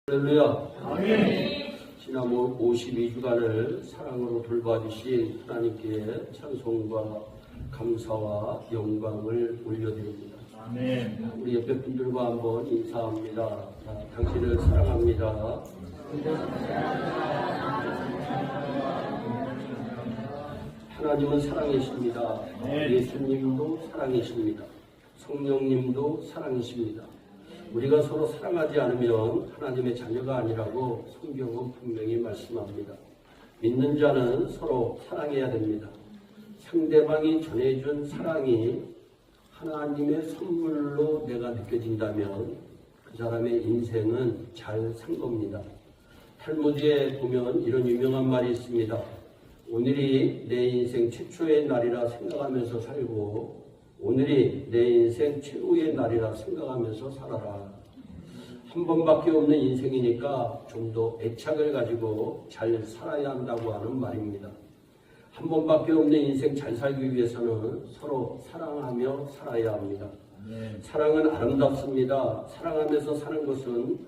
할렐루야. 아멘. 지난 52주간을 사랑으로 돌봐주신 하나님께 찬송과 감사와 영광을 올려드립니다. 아멘. 우리 옆에 분들과 한번 인사합니다. 당신을 사랑합니다. 하나님은 사랑이십니다. 예수님도 사랑이십니다. 성령님도 사랑이십니다. 우리가 서로 사랑하지 않으면 하나님의 자녀가 아니라고 성경은 분명히 말씀합니다. 믿는 자는 서로 사랑해야 됩니다. 상대방이 전해준 사랑이 하나님의 선물로 내가 느껴진다면 그 사람의 인생은 잘 산 겁니다. 탈무드에 보면 이런 유명한 말이 있습니다. 오늘이 내 인생 최초의 날이라 생각하면서 살고 오늘이 내 인생 최후의 날이라 생각하면서 살아라. 한 번밖에 없는 인생이니까 좀 더 애착을 가지고 잘 살아야 한다고 하는 말입니다. 한 번밖에 없는 인생 잘 살기 위해서는 서로 사랑하며 살아야 합니다. 사랑은 아름답습니다. 사랑하면서 사는 것은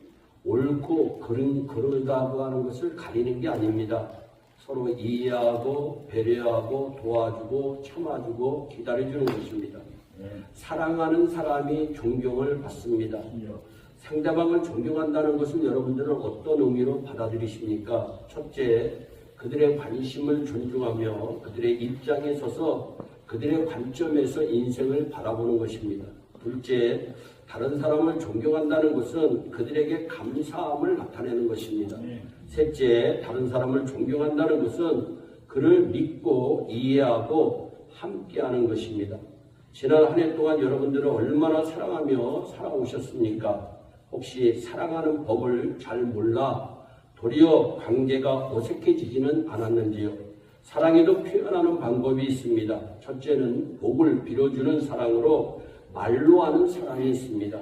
옳고 그르다고 하는 것을 가리는 게 아닙니다. 서로 이해하고 배려하고 도와주고 참아주고 기다려주는 것입니다. 사랑하는 사람이 존경을 받습니다. 상대방을 존경한다는 것은 여러분들은 어떤 의미로 받아들이십니까? 첫째, 그들의 관심을 존중하며 그들의 입장에 서서 그들의 관점에서 인생을 바라보는 것입니다. 둘째, 다른 사람을 존경한다는 것은 그들에게 감사함을 나타내는 것입니다. 셋째, 다른 사람을 존경한다는 것은 그를 믿고 이해하고 함께하는 것입니다. 지난 한 해 동안 여러분들은 얼마나 사랑하며 살아오셨습니까? 혹시 사랑하는 법을 잘 몰라 도리어 관계가 어색해지지는 않았는지요? 사랑에도 표현하는 방법이 있습니다. 첫째는 복을 빌어주는 사랑으로 말로 하는 사랑이 있습니다.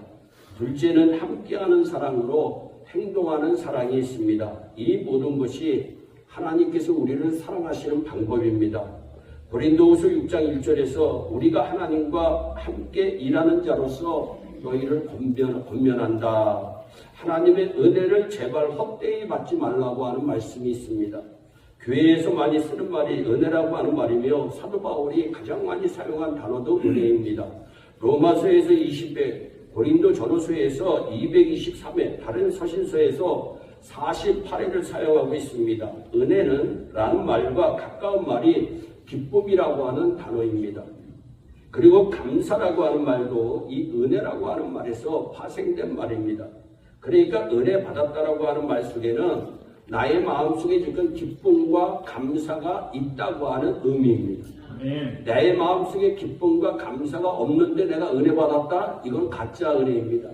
둘째는 함께하는 사랑으로 행동하는 사랑이 있습니다. 이 모든 것이 하나님께서 우리를 사랑하시는 방법입니다. 고린도후서 6장 1절에서 우리가 하나님과 함께 일하는 자로서 너희를 권면한다. 하나님의 은혜를 제발 헛되이 받지 말라고 하는 말씀이 있습니다. 교회에서 많이 쓰는 말이 은혜라고 하는 말이며 사도 바울이 가장 많이 사용한 단어도 은혜입니다. 로마서에서 20회, 고린도 전후서에서 223회, 다른 서신서에서 48회를 사용하고 있습니다. 은혜는 라는 말과 가까운 말이 기쁨이라고 하는 단어입니다. 그리고 감사라고 하는 말도 이 은혜라고 하는 말에서 파생된 말입니다. 그러니까 은혜 받았다라고 하는 말 속에는 나의 마음속에 지금 기쁨과 감사가 있다고 하는 의미입니다. 내 마음속에 기쁨과 감사가 없는데 내가 은혜 받았다? 이건 가짜 은혜입니다.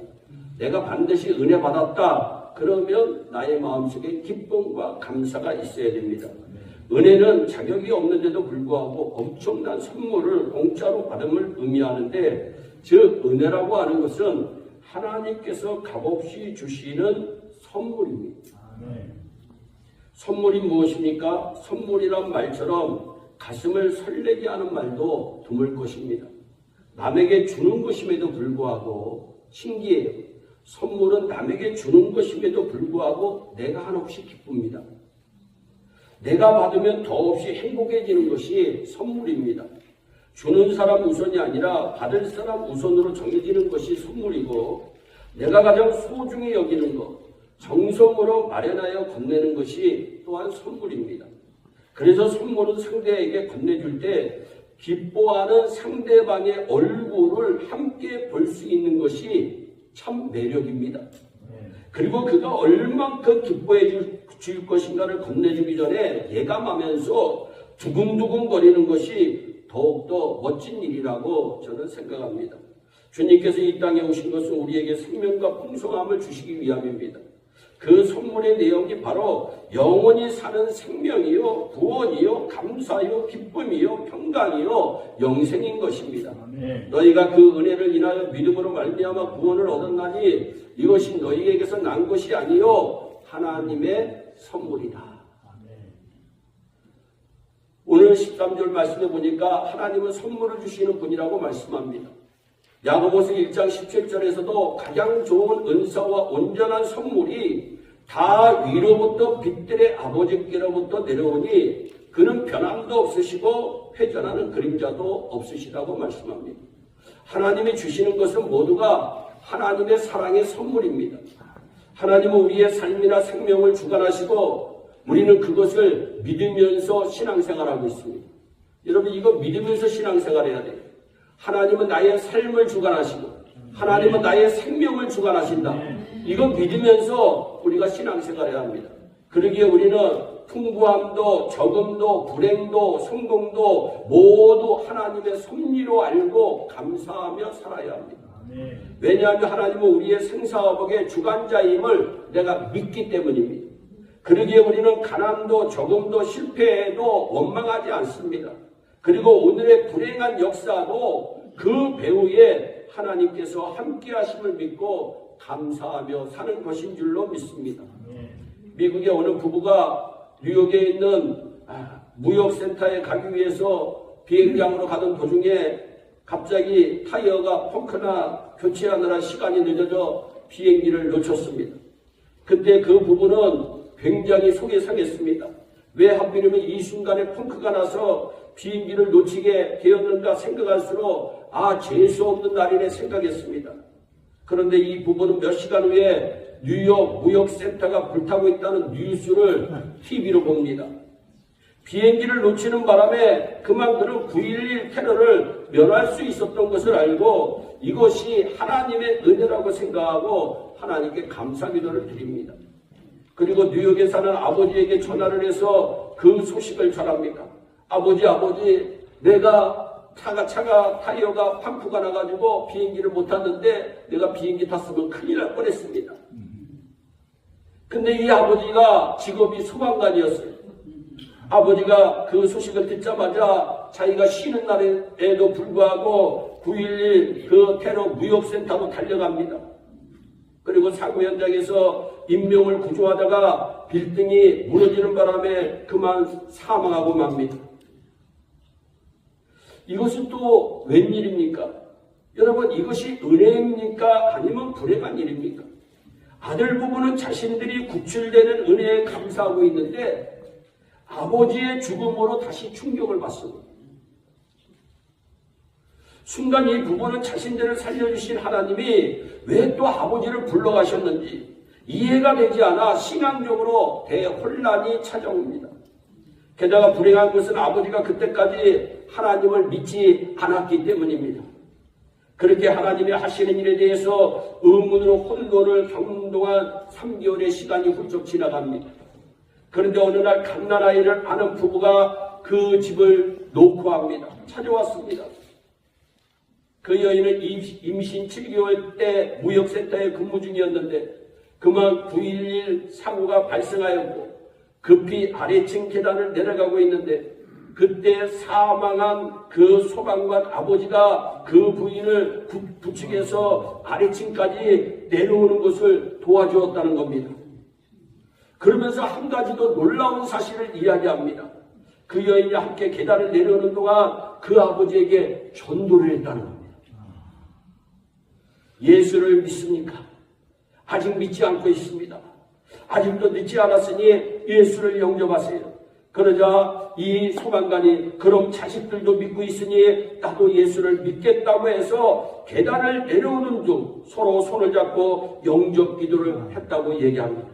내가 반드시 은혜 받았다. 그러면 나의 마음속에 기쁨과 감사가 있어야 됩니다. 은혜는 자격이 없는데도 불구하고 엄청난 선물을 공짜로 받음을 의미하는데, 즉 은혜라고 하는 것은 하나님께서 값없이 주시는 선물입니다. 선물이 무엇입니까? 선물이란 말처럼 가슴을 설레게 하는 말도 드물 것입니다. 남에게 주는 것임에도 불구하고 신기해요. 선물은 남에게 주는 것임에도 불구하고 내가 한없이 기쁩니다. 내가 받으면 더없이 행복해지는 것이 선물입니다. 주는 사람 우선이 아니라 받을 사람 우선으로 정해지는 것이 선물이고, 내가 가장 소중히 여기는 것, 정성으로 마련하여 건네는 것이 또한 선물입니다. 그래서 선물은 상대에게 건네줄 때 기뻐하는 상대방의 얼굴을 함께 볼 수 있는 것이 참 매력입니다. 그리고 그가 얼만큼 기뻐해 줄 것인가를 건네주기 전에 예감하면서 두근두근 거리는 것이 더욱더 멋진 일이라고 저는 생각합니다. 주님께서 이 땅에 오신 것은 우리에게 생명과 풍성함을 주시기 위함입니다. 그 선물의 내용이 바로 영원히 사는 생명이요, 구원이요, 감사요, 기쁨이요, 평강이요, 영생인 것입니다. 너희가 그 은혜를 인하여 믿음으로 말미암아 구원을 얻었나니 이것이 너희에게서 난 것이 아니요 하나님의 선물이다. 오늘 13절 말씀에 보니까 하나님은 선물을 주시는 분이라고 말씀합니다. 야고보서 1장 17절에서도 가장 좋은 은사와 온전한 선물이 다 위로부터 빛들의 아버지께로부터 내려오니 그는 변함도 없으시고 회전하는 그림자도 없으시다고 말씀합니다. 하나님이 주시는 것은 모두가 하나님의 사랑의 선물입니다. 하나님은 우리의 삶이나 생명을 주관하시고 우리는 그것을 믿으면서 신앙생활하고 있습니다. 여러분, 이거 믿으면서 신앙생활해야 돼요. 하나님은 나의 삶을 주관하시고 하나님은 나의 생명을 주관하신다. 이거 믿으면서 우리가 신앙생활해야 합니다. 그러기에 우리는 풍부함도 적음도 불행도 성공도 모두 하나님의 섭리로 알고 감사하며 살아야 합니다. 왜냐하면 하나님은 우리의 생사화복의 주관자임을 내가 믿기 때문입니다. 그러기에 우리는 가난도 적음도 실패에도 원망하지 않습니다. 그리고 오늘의 불행한 역사도 그 배후에 하나님께서 함께 하심을 믿고 감사하며 사는 것인 줄로 믿습니다. 미국의 어느 부부가 뉴욕에 있는 무역센터에 가기 위해서 비행장으로 가던 도중에 갑자기 타이어가 펑크나 교체하느라 시간이 늦어져 비행기를 놓쳤습니다. 그때 그 부부는 굉장히 속이 상했습니다. 왜 하필이면 이 순간에 펑크가 나서 비행기를 놓치게 되었는가 생각할수록 재수 없는 날이네 생각했습니다. 그런데 이 부부는 몇 시간 후에 뉴욕 무역센터가 불타고 있다는 뉴스를 TV로 봅니다. 비행기를 놓치는 바람에 그만 그는 9.11 테러를 면할 수 있었던 것을 알고 이것이 하나님의 은혜라고 생각하고 하나님께 감사기도를 드립니다. 그리고 뉴욕에 사는 아버지에게 전화를 해서 그 소식을 전합니다. 아버지, 내가 차가 타이어가 펌프가 나가지고 비행기를 못 탔는데 내가 비행기 탔으면 큰일 날 뻔했습니다. 근데 이 아버지가 직업이 소방관이었어요. 아버지가 그 소식을 듣자마자 자기가 쉬는 날에도 불구하고 9.11 그 테러 무역센터로 달려갑니다. 그리고 사고 현장에서 인명을 구조하다가 빌딩이 무너지는 바람에 그만 사망하고 맙니다. 이것은 또 웬일입니까? 여러분, 이것이 은혜입니까? 아니면 불행한 일입니까? 아들 부부는 자신들이 구출되는 은혜에 감사하고 있는데 아버지의 죽음으로 다시 충격을 받습니다. 순간 이 부부는 자신들을 살려주신 하나님이 왜 또 아버지를 불러가셨는지 이해가 되지 않아 신앙적으로 대혼란이 찾아옵니다. 게다가 불행한 것은 아버지가 그때까지 하나님을 믿지 않았기 때문입니다. 그렇게 하나님이 하시는 일에 대해서 의문으로 혼돈을 겪는 동안 3개월의 시간이 훌쩍 지나갑니다. 그런데 어느 날 갓난아이를 아는 부부가 그 집을 놓고 합니다. 찾아왔습니다. 그 여인은 임신 7개월 때 무역센터에 근무 중이었는데 그만 9.11 사고가 발생하였고 급히 아래층 계단을 내려가고 있는데 그때 사망한 그 소방관 아버지가 그 부인을 부축해서 아래층까지 내려오는 것을 도와주었다는 겁니다. 그러면서 한 가지 더 놀라운 사실을 이야기합니다. 그 여인이 함께 계단을 내려오는 동안 그 아버지에게 전도를 했다는 겁니다. 예수를 믿습니까? 아직 믿지 않고 있습니다. 아직도 늦지 않았으니 예수를 영접하세요. 그러자 이 소방관이 그럼 자식들도 믿고 있으니 나도 예수를 믿겠다고 해서 계단을 내려오는 중 서로 손을 잡고 영접 기도를 했다고 얘기합니다.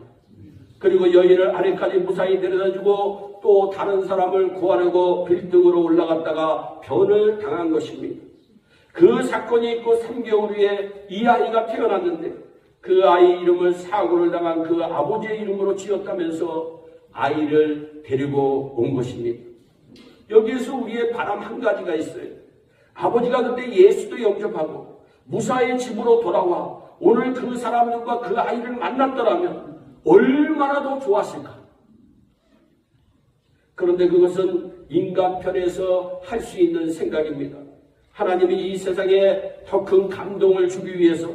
그리고 여인을 아래까지 무사히 내려다주고 또 다른 사람을 구하려고 빌딩으로 올라갔다가 변을 당한 것입니다. 그 사건이 있고 3개월 후에 이 아이가 태어났는데 그 아이 이름을 사고를 당한 그 아버지의 이름으로 지었다면서 아이를 데리고 온 것입니다. 여기에서 우리의 바람 한 가지가 있어요. 아버지가 그때 예수도 영접하고 무사히 집으로 돌아와 오늘 그 사람들과 그 아이를 만났더라면 얼마나 더 좋았을까. 그런데 그것은 인간 편에서 할 수 있는 생각입니다. 하나님이 이 세상에 더 큰 감동을 주기 위해서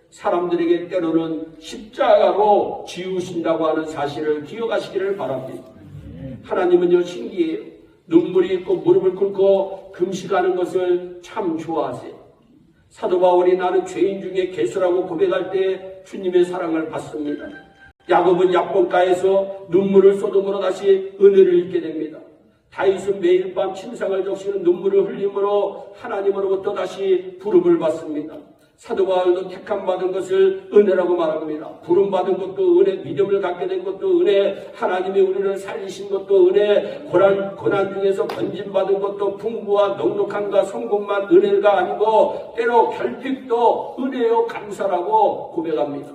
사람들에게 때로는 십자가로 지우신다고 하는 사실을 기억하시기를 바랍니다. 하나님은요 신기해요. 눈물이 있고 무릎을 꿇고 금식하는 것을 참 좋아하세요. 사도 바울이 나는 죄인 중에 괴수라고 고백할 때 주님의 사랑을 받습니다. 야곱은 약본가에서 눈물을 쏟음으로 다시 은혜를 잊게 됩니다. 다윗은 매일 밤 침상을 적시는 눈물을 흘림으로 하나님으로부터 다시 부름을 받습니다. 사도 바울도 택함 받은 것을 은혜라고 말합니다. 부름 받은 것도 은혜, 믿음을 갖게 된 것도 은혜, 하나님이 우리를 살리신 것도 은혜, 고난 중에서 건진 받은 것도 풍부와 넉넉함과 성공만 은혜가 아니고 때로 결핍도 은혜요 감사라고 고백합니다.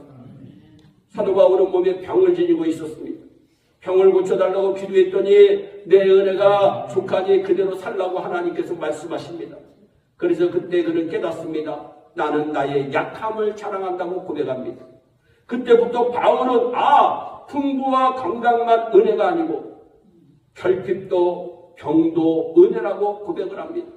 사도 바울은 몸에 병을 지니고 있었습니다. 병을 고쳐달라고 기도했더니 내 은혜가 족하니 그대로 살라고 하나님께서 말씀하십니다. 그래서 그때 그는 깨닫습니다. 나는 나의 약함을 자랑한다고 고백합니다. 그때부터 바울은 풍부와 건강만 은혜가 아니고 결핍도 병도 은혜라고 고백을 합니다.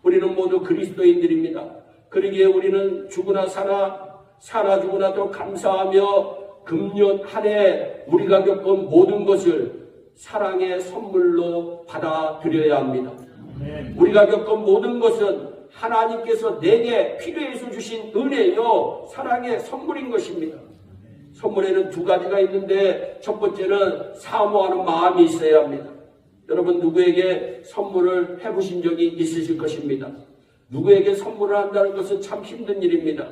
우리는 모두 그리스도인들입니다. 그러기에 우리는 죽으나 사나 죽으나 또 감사하며 금년 한 해 우리가 겪은 모든 것을 사랑의 선물로 받아들여야 합니다. 우리가 겪은 모든 것은 하나님께서 내게 필요해서 주신 은혜요 사랑의 선물인 것입니다. 선물에는 두 가지가 있는데 첫 번째는 사모하는 마음이 있어야 합니다. 여러분 누구에게 선물을 해보신 적이 있으실 것입니다. 누구에게 선물을 한다는 것은 참 힘든 일입니다.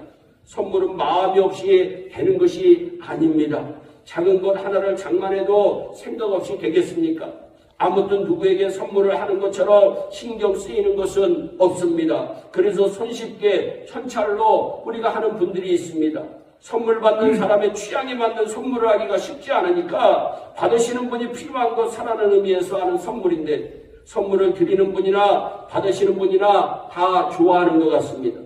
선물은 마음이 없이 되는 것이 아닙니다. 작은 것 하나를 장만해도 생각 없이 되겠습니까? 아무튼 누구에게 선물을 하는 것처럼 신경 쓰이는 것은 없습니다. 그래서 손쉽게 현찰로 우리가 하는 분들이 있습니다. 선물 받는 사람의 취향에 맞는 선물을 하기가 쉽지 않으니까 받으시는 분이 필요한 것사라는 의미에서 하는 선물인데 선물을 드리는 분이나 받으시는 분이나 다 좋아하는 것 같습니다.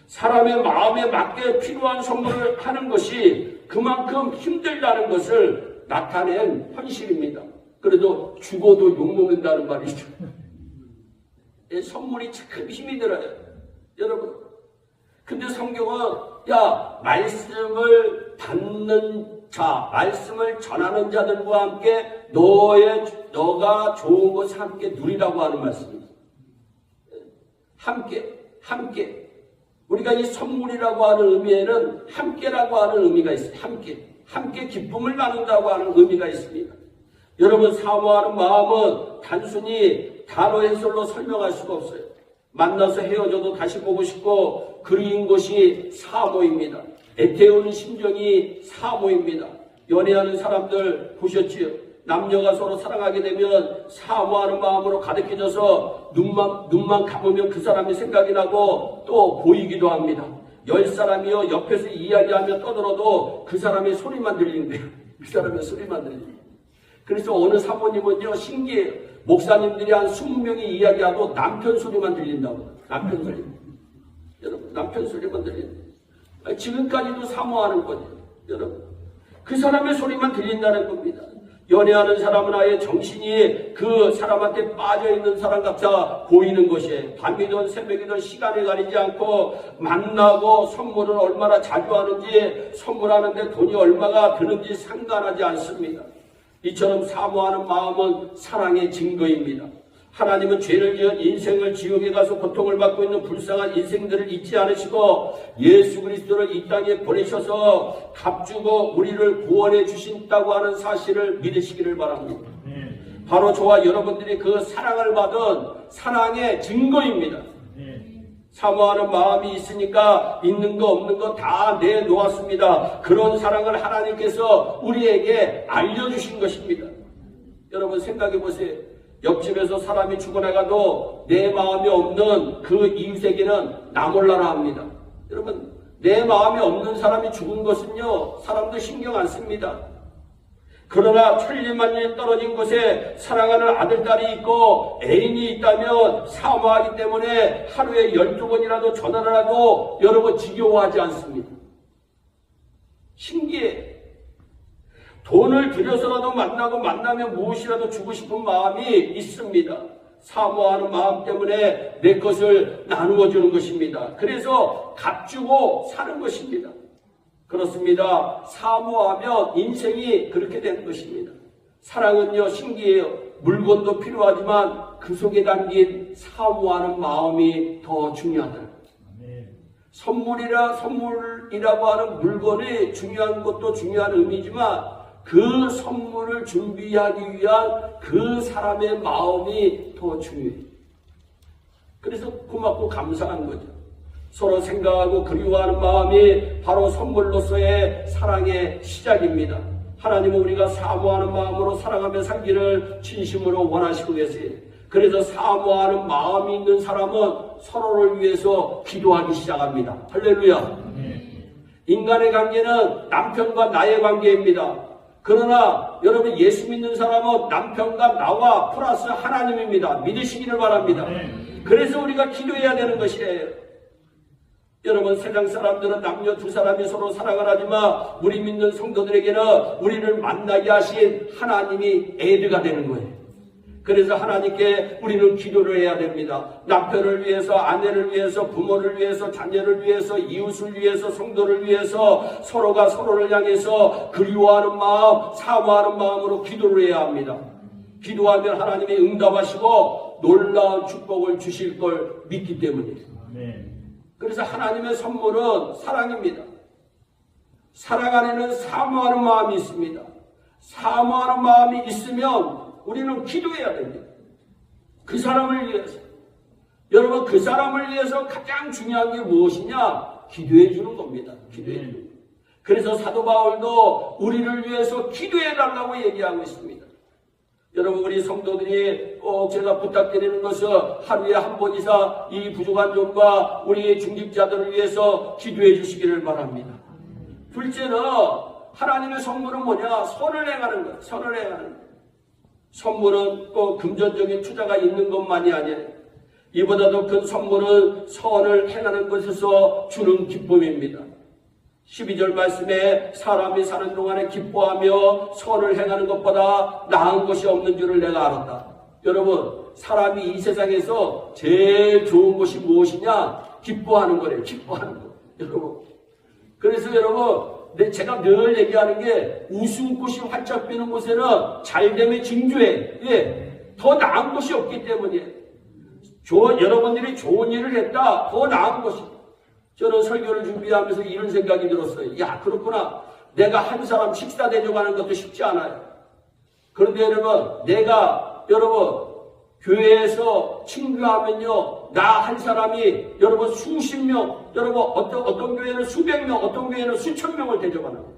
사람의 마음에 맞게 필요한 선물을 하는 것이 그만큼 힘들다는 것을 나타낸 현실입니다. 그래도 죽어도 욕먹는다는 말이죠. 선물이 참 힘이 들어요. 여러분. 근데 성경은 말씀을 받는 자, 말씀을 전하는 자들과 함께 너가 좋은 것을 함께 누리라고 하는 말씀입니다. 함께. 우리가 이 선물이라고 하는 의미에는 함께라고 하는 의미가 있어요. 함께 기쁨을 나눈다고 하는 의미가 있습니다. 여러분 사모하는 마음은 단순히 단어 해설로 설명할 수가 없어요. 만나서 헤어져도 다시 보고 싶고 그리운 것이 사모입니다. 애태우는 심정이 사모입니다. 연애하는 사람들 보셨지요? 남녀가 서로 사랑하게 되면 사모하는 마음으로 가득해져서 눈만 감으면 그 사람이 생각이 나고 또 보이기도 합니다. 10사람이요 옆에서 이야기하며 떠들어도 그 사람의 소리만 들린대요. 그 사람의 소리만 들린대요. 그래서 어느 사모님은요 신기해요. 목사님들이 한 20명이 이야기하고 남편 소리만 들린다고. 남편 소리. 여러분 남편 소리만 들린대요. 지금까지도 사모하는 거죠. 여러분 그 사람의 소리만 들린다는 겁니다. 연애하는 사람은 아예 정신이 그 사람한테 빠져있는 사람 같아 보이는 것이에요. 밤이든 새벽이든 시간을 가리지 않고 만나고 선물을 얼마나 자주 하는지 선물하는데 돈이 얼마가 드는지 상관하지 않습니다. 이처럼 사모하는 마음은 사랑의 증거입니다. 하나님은 죄를 지은 인생을 지옥에 가서 고통을 받고 있는 불쌍한 인생들을 잊지 않으시고 예수 그리스도를 이 땅에 보내셔서 값주고 우리를 구원해 주신다고 하는 사실을 믿으시기를 바랍니다. 바로 저와 여러분들이 그 사랑을 받은 사랑의 증거입니다. 사모하는 마음이 있으니까 있는 거 없는 거 다 내놓았습니다. 그런 사랑을 하나님께서 우리에게 알려주신 것입니다. 여러분 생각해 보세요. 옆집에서 사람이 죽어나가도 내 마음이 없는 그 이웃에게는 나 몰라라 합니다. 여러분 내 마음이 없는 사람이 죽은 것은요 사람도 신경 안 씁니다. 그러나 천리만리 떨어진 곳에 사랑하는 아들딸이 있고 애인이 있다면 사모하기 때문에 하루에 12번이라도 전화를 하고 여러분 지겨워하지 않습니다. 신기해. 돈을 들여서라도 만나면 무엇이라도 주고 싶은 마음이 있습니다. 사모하는 마음 때문에 내 것을 나누어 주는 것입니다. 그래서 값주고 사는 것입니다. 그렇습니다. 사모하면 인생이 그렇게 되는 것입니다. 사랑은요 신기해요. 물건도 필요하지만 그 속에 담긴 사모하는 마음이 더 중요하다. 선물이라 선물 선물이라고 하는 물건이 중요한 것도 중요한 의미지만 그 선물을 준비하기 위한 그 사람의 마음이 더 중요해요. 그래서 고맙고 감사한 거죠. 서로 생각하고 그리워하는 마음이 바로 선물로서의 사랑의 시작입니다. 하나님은 우리가 사모하는 마음으로 사랑하며 살기를 진심으로 원하시고 계세요. 그래서 사모하는 마음이 있는 사람은 서로를 위해서 기도하기 시작합니다. 할렐루야. 인간의 관계는 남편과 나의 관계입니다. 그러나 여러분 예수 믿는 사람은 남편과 나와 플러스 하나님입니다. 믿으시기를 바랍니다. 그래서 우리가 기도해야 되는 것이에요. 여러분 세상 사람들은 남녀 두 사람이 서로 사랑을 하지만 우리 믿는 성도들에게는 우리를 만나게 하신 하나님이 애드가 되는 거예요. 그래서 하나님께 우리는 기도를 해야 됩니다. 남편을 위해서, 아내를 위해서, 부모를 위해서, 자녀를 위해서, 이웃을 위해서, 성도를 위해서 서로가 서로를 향해서 그리워하는 마음, 사모하는 마음으로 기도를 해야 합니다. 기도하면 하나님이 응답하시고 놀라운 축복을 주실 걸 믿기 때문이에요. 그래서 하나님의 선물은 사랑입니다. 사랑 안에는 사모하는 마음이 있습니다. 사모하는 마음이 있으면 우리는 기도해야 됩니다. 그 사람을 위해서. 여러분 그 사람을 위해서 가장 중요한 게 무엇이냐? 기도해 주는 겁니다. 기도해 주는 겁니다. 그래서 사도 바울도 우리를 위해서 기도해 달라고 얘기하고 있습니다. 여러분 우리 성도들이 꼭 제가 부탁드리는 것은 하루에 한 번 이상 이 부족한 종과 우리 중직자들을 위해서 기도해 주시기를 바랍니다. 둘째는 하나님의 선물은 뭐냐? 선을 행하는 것. 선을 행하는 것. 선물은 꼭 금전적인 투자가 있는 것만이 아니에요. 이보다도 큰 선물은 선을 행하는 것에서 주는 기쁨입니다. 12절 말씀에 사람이 사는 동안에 기뻐하며 선을 행하는 것보다 나은 것이 없는 줄을 내가 알았다. 여러분 사람이 이 세상에서 제일 좋은 것이 무엇이냐? 기뻐하는 거래요. 기뻐하는 거. 여러분 그래서 여러분 제가 늘 얘기하는 게 웃음꽃이 활짝 피는 곳에는 잘됨의 징조에 더 나은 것이 없기 때문이에요. 여러분들이 좋은 일을 했다. 더 나은 것이. 저는 설교를 준비하면서 이런 생각이 들었어요. 야 그렇구나. 내가 한 사람 식사 대접하는 것도 쉽지 않아요. 그런데 여러분 교회에서 친구하면요 나 한 사람이 여러분 수십 명, 여러분 어떤 교회는 수백 명, 어떤 교회는 수천 명을 대접하는 거예요.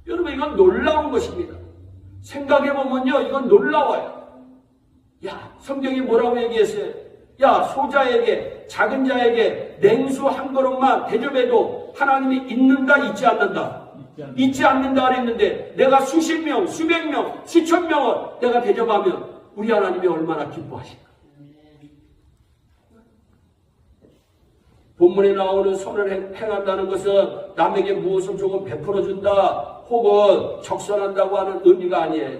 여러분 이건 놀라운 것입니다. 생각해보면요 이건 놀라워요. 야 성경이 뭐라고 얘기했어요? 야 소자에게 작은 자에게 냉수 한 그릇만 대접해도 하나님이 있는다 있지 않는다? 있지 않는다 그랬는데 내가 수십 명, 수백 명, 수천 명을 내가 대접하면 우리 하나님이 얼마나 기뻐하실까? 본문에 나오는 선을 행한다는 것은 남에게 무엇을 조금 베풀어준다 혹은 적선한다고 하는 의미가 아니에요.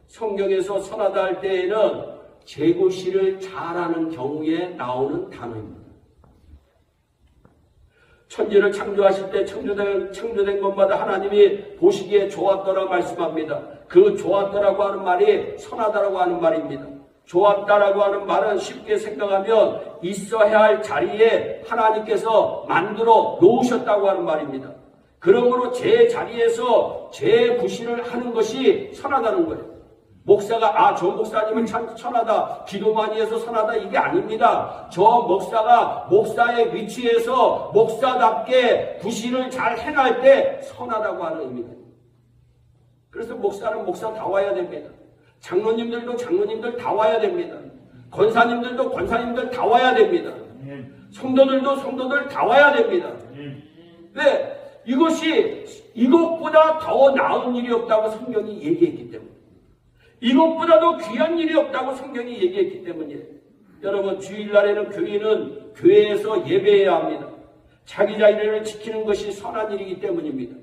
성경에서 선하다 할 때에는 재고시를 잘하는 경우에 나오는 단어입니다. 천지를 창조하실 때 창조된 것마다 하나님이 보시기에 좋았더라 말씀합니다. 그 좋았더라고 하는 말이 선하다라고 하는 말입니다. 좋았다라고 하는 말은 쉽게 생각하면 있어야 할 자리에 하나님께서 만들어 놓으셨다고 하는 말입니다. 그러므로 제 자리에서 제 구실을 하는 것이 선하다는 거예요. 목사가 저 목사님은 참 선하다, 기도 많이 해서 선하다 이게 아닙니다. 저 목사가 목사의 위치에서 목사답게 구실을 잘 행할 때 선하다고 하는 의미입니다. 그래서 목사는 목사다워야 됩니다. 장로님들도 장로님들 다워야 됩니다. 권사님들도 권사님들 다워야 됩니다. 성도들도 성도들 다워야 됩니다. 왜? 이것보다 더 나은 일이 없다고 성경이 얘기했기 때문에, 이것보다도 귀한 일이 없다고 성경이 얘기했기 때문이에요. 여러분 주일날에는 교인은 교회에서 예배해야 합니다. 자기 자리를 지키는 것이 선한 일이기 때문입니다.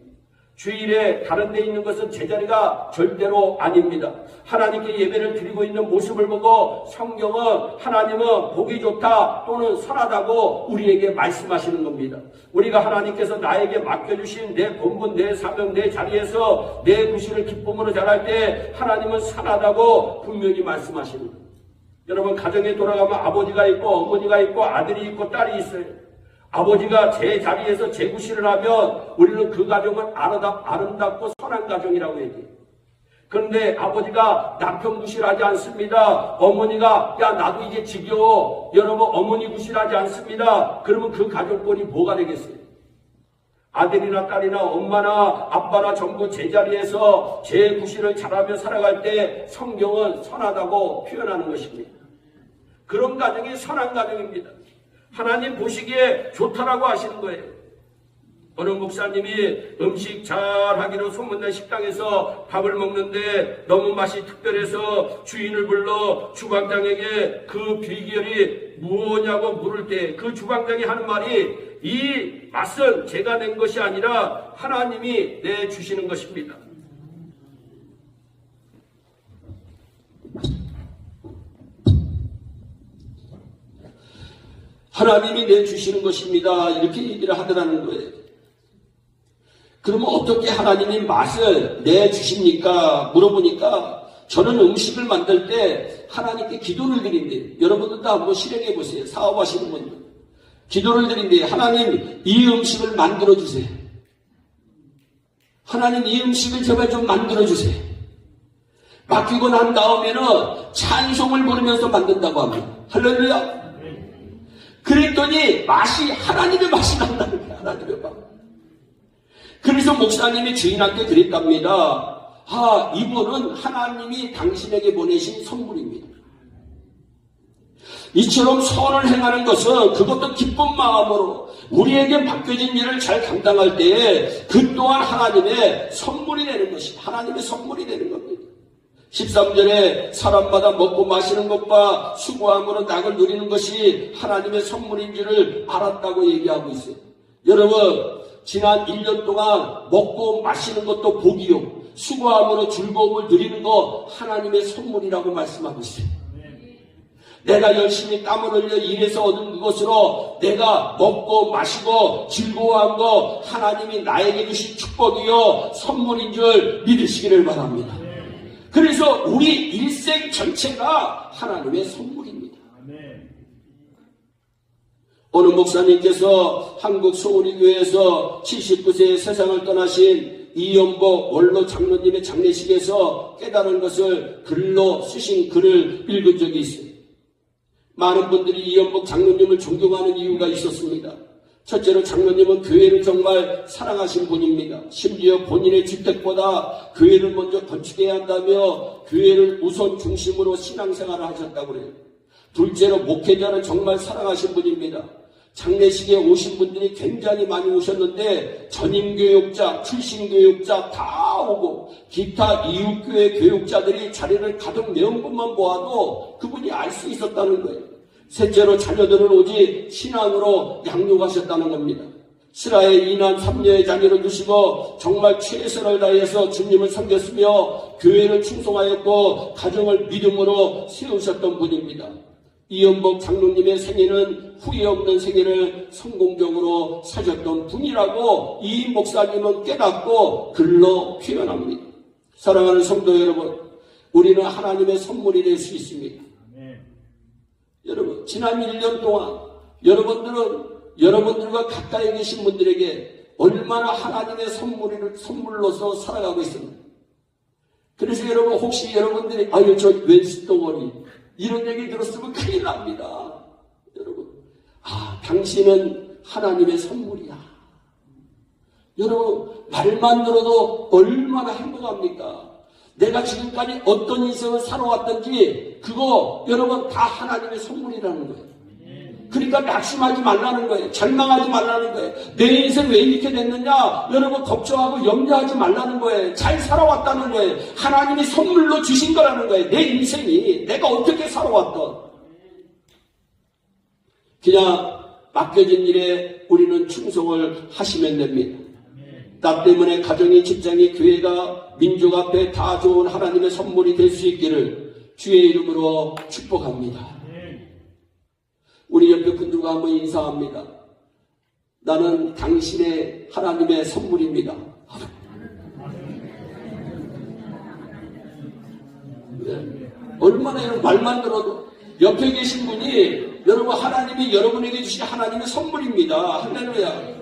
주일에 다른 데 있는 것은 제자리가 절대로 아닙니다. 하나님께 예배를 드리고 있는 모습을 보고 성경은 하나님은 보기 좋다 또는 선하다고 우리에게 말씀하시는 겁니다. 우리가 하나님께서 나에게 맡겨주신 내 본분, 내 사명, 내 자리에서 내 구실을 기쁨으로 잘할 때 하나님은 선하다고 분명히 말씀하시는 겁니다. 여러분 가정에 돌아가면 아버지가 있고 어머니가 있고 아들이 있고 딸이 있어요. 아버지가 제 자리에서 재구실을 하면 우리는 그 가정은 아름답고 선한 가정이라고 얘기해요. 그런데 아버지가 남편 구실하지 않습니다. 어머니가 야 나도 이제 지겨워. 여러분 어머니 구실하지 않습니다. 그러면 그 가정권이 뭐가 되겠어요? 아들이나 딸이나 엄마나 아빠나 전부 제자리에서 제 구실을 잘하며 살아갈 때 성경은 선하다고 표현하는 것입니다. 그런 가정이 선한 가정입니다. 하나님 보시기에 좋다라고 하시는 거예요. 어느 목사님이 음식 잘하기로 소문난 식당에서 밥을 먹는데 너무 맛이 특별해서 주인을 불러 주방장에게 그 비결이 무엇냐고 물을 때 그 주방장이 하는 말이 이 맛은 제가 낸 것이 아니라 하나님이 내주시는 것입니다. 하나님이 내주시는 것입니다. 이렇게 얘기를 하더라는 거예요. 그러면 어떻게 하나님이 맛을 내주십니까? 물어보니까 저는 음식을 만들 때 하나님께 기도를 드린대요. 여러분들도 한번 실행해 보세요. 사업하시는 분들. 기도를 드린대요. 하나님 이 음식을 만들어주세요. 하나님 이 음식을 제발 좀 만들어주세요. 맡기고 난 다음에는 찬송을 부르면서 만든다고 합니다. 할렐루야. 그랬더니 맛이 하나님의 맛이 난다는 거예요. 하나님의 맛. 그래서 목사님이 주인한테 그랬답니다. 이분은 하나님이 당신에게 보내신 선물입니다. 이처럼 선을 행하는 것은 그것도 기쁜 마음으로 우리에게 맡겨진 일을 잘 감당할 때에 그 또한 하나님의 선물이 되는 것이 하나님의 선물이 되는 겁니다. 13절에 사람마다 먹고 마시는 것과 수고함으로 낙을 누리는 것이 하나님의 선물인 줄을 알았다고 얘기하고 있어요. 여러분 지난 1년 동안 먹고 마시는 것도 복이요 수고함으로 즐거움을 누리는 거 하나님의 선물이라고 말씀하고 있어요. 내가 열심히 땀을 흘려 일해서 얻은 그것으로 내가 먹고 마시고 즐거워한 거 하나님이 나에게 주신 축복이요 선물인 줄 믿으시기를 바랍니다. 그래서 우리 일생 전체가 하나님의 선물입니다. 어느 목사님께서 한국 소우리교회에서 79세에 세상을 떠나신 이연복 원로 장로님의 장례식에서 깨달은 것을 글로 쓰신 글을 읽은 적이 있어요. 많은 분들이 이연복 장로님을 존경하는 이유가 있었습니다. 첫째로 장로님은 교회를 정말 사랑하신 분입니다. 심지어 본인의 주택보다 교회를 먼저 건축해야 한다며 교회를 우선 중심으로 신앙생활을 하셨다고 그래요. 둘째로 목회자를 정말 사랑하신 분입니다. 장례식에 오신 분들이 굉장히 많이 오셨는데 전임교육자, 출신교육자 다 오고 기타 이웃교회 교육자들이 자리를 가득 메운 것만 보아도 그분이 알 수 있었다는 거예요. 셋째로 자녀들을 오직 신앙으로 양육하셨다는 겁니다. 스라의 2남 3녀의 자녀를 두시고 정말 최선을 다해서 주님을 섬겼으며 교회를 충성하였고 가정을 믿음으로 세우셨던 분입니다. 이연복 장로님의 생애는 후회 없는 생애를 성공적으로 사셨던 분이라고 이 목사님은 깨닫고 글로 표현합니다. 사랑하는 성도 여러분, 우리는 하나님의 선물이 될 수 있습니다. 여러분, 지난 1년 동안 여러분들과 가까이 계신 분들에게 얼마나 하나님의 선물로서 살아가고 있습니다. 그래서 여러분, 혹시 여러분들이 저 왼수덩어리 이런 얘기 들었으면 큰일 납니다. 여러분, 당신은 하나님의 선물이야. 여러분, 말만 들어도 얼마나 행복합니까? 내가 지금까지 어떤 인생을 살아왔던지 그거 여러분 다 하나님의 선물이라는 거예요. 그러니까 낙심하지 말라는 거예요. 절망하지 말라는 거예요. 내 인생 왜 이렇게 됐느냐 여러분 걱정하고 염려하지 말라는 거예요. 잘 살아왔다는 거예요. 하나님이 선물로 주신 거라는 거예요. 내 인생이 내가 어떻게 살아왔던 그냥 맡겨진 일에 우리는 충성을 하시면 됩니다. 나 때문에 가정이 직장이 교회가 민족 앞에 다 좋은 하나님의 선물이 될 수 있기를 주의 이름으로 축복합니다. 우리 옆에 분들과 한번 인사합니다. 나는 당신의 하나님의 선물입니다. 네. 얼마나 말만 들어도 옆에 계신 분이 여러분, 하나님이 여러분에게 주신 하나님의 선물입니다. 할렐루야.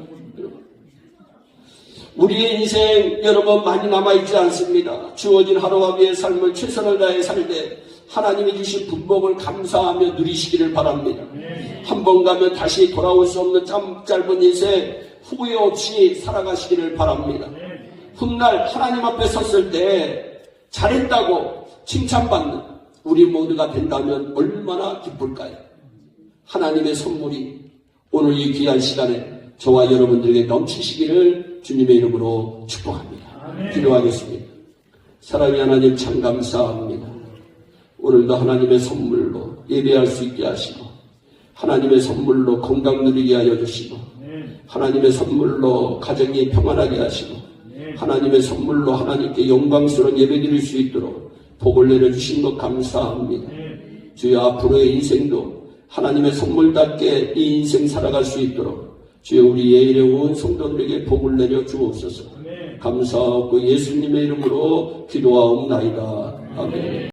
우리의 인생 여러분 많이 남아있지 않습니다. 주어진 하루하루의 삶을 최선을 다해 살 때 하나님이 주신 분복을 감사하며 누리시기를 바랍니다. 한 번 가면 다시 돌아올 수 없는 짧은 인생 후회 없이 살아가시기를 바랍니다. 훗날 하나님 앞에 섰을 때 잘했다고 칭찬받는 우리 모두가 된다면 얼마나 기쁠까요? 하나님의 선물이 오늘 이 귀한 시간에 저와 여러분들에게 넘치시기를 주님의 이름으로 축복합니다. 기도하겠습니다. 사랑의 하나님 참 감사합니다. 오늘도 하나님의 선물로 예배할 수 있게 하시고 하나님의 선물로 건강 누리게 하여 주시고 하나님의 선물로 가정이 평안하게 하시고 하나님의 선물로 하나님께 영광스러운 예배 드릴 수 있도록 복을 내려주신 것 감사합니다. 주여 앞으로의 인생도 하나님의 선물답게 이 인생 살아갈 수 있도록 주여 우리 예일의 온 성도들에게 복을 내려 주옵소서. 감사하고 예수님의 이름으로 기도하옵나이다. 아멘.